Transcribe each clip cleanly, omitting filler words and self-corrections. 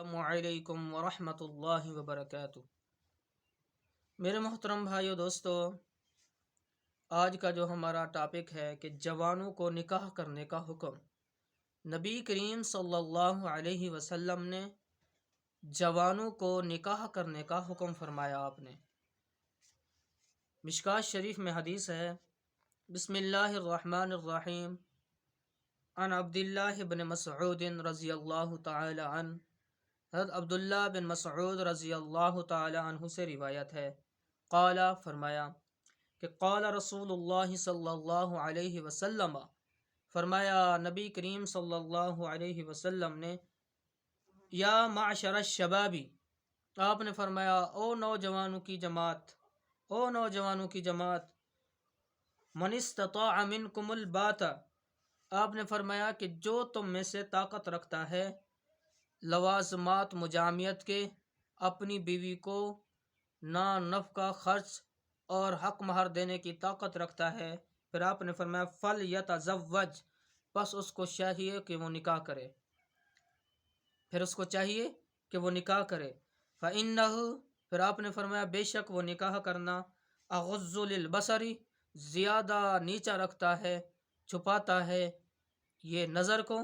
السلام علیکم ورحمۃ اللہ وبرکاتہ۔ میرے محترم بھائیو دوستو، آج کا جو ہمارا ٹاپک ہے کہ جوانوں کو نکاح کرنے کا حکم۔ نبی کریم صلی اللہ علیہ وسلم نے جوانوں کو نکاح کرنے کا حکم فرمایا۔ آپ نے مشکوٰۃ شریف میں حدیث ہے، بسم اللہ الرحمن الرحیم، عن عبداللہ بن مسعود رضی اللہ تعالی عنہ، حضرت عبداللہ بن مسعود رضی اللہ تعالی عنہ سے روایت ہے، قال فرمایا کہ قال رسول اللہ صلی اللہ علیہ وسلم، فرمایا نبی کریم صلی اللہ علیہ وسلم نے، یا معشر الشبابی، آپ نے فرمایا او نوجوانوں کی جماعت، او نوجوانوں کی جماعت، من استطاع منکم الباۃ، آپ نے فرمایا کہ جو تم میں سے طاقت رکھتا ہے لوازمات مجامعت کے، اپنی بیوی کو نفقہ خرچ اور حق مہر دینے کی طاقت رکھتا ہے، پھر آپ نے فرمایا فلیتزوج، پس اس کو چاہیے کہ وہ نکاح کرے، پھر اس کو چاہیے کہ وہ نکاح کرے، فإنہ، پھر آپ نے فرمایا بے شک وہ نکاح کرنا اغض للبصر، زیادہ نیچا رکھتا ہے، چھپاتا ہے یہ نظر کو،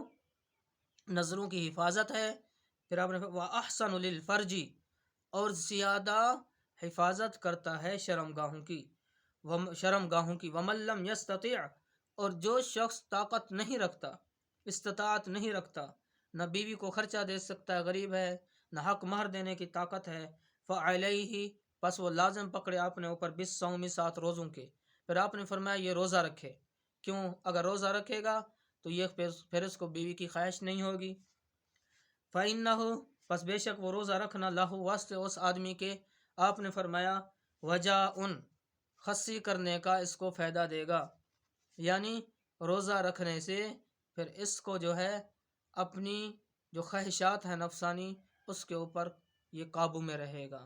نظروں کی حفاظت ہے، پھر آپ نے وَأَحْسَنُ لِلْفَرْجِ، اور زیادہ حفاظت کرتا ہے شرمگاہوں کی، وَمَن لَّمْ يَسْتَطِعْ، اور جو شخص طاقت نہیں رکھتا، استطاعت نہیں رکھتا، نہ بیوی کو خرچہ دے سکتا ہے، غریب ہے، نہ حق مہر دینے کی طاقت ہے، فَعَلَيْهِ، پس وہ لازم پکڑے اپنے اوپر بالصوم، 7 روزوں کے، پھر آپ نے فرمایا یہ روزہ رکھے، کیوں؟ اگر روزہ رکھے گا تو یہ پھر اس کو بیوی کی خواہش نہیں ہوگی، فَإِنَّهُ، پس بے شک وہ روزہ رکھنا لہو، واسطے اس آدمی کے، آپ نے فرمایا وجاء، خصی کرنے کا اس کو فائدہ دے گا، یعنی روزہ رکھنے سے پھر اس کو جو ہے اپنی جو خواہشات ہیں نفسانی، اس کے اوپر یہ قابو میں رہے گا۔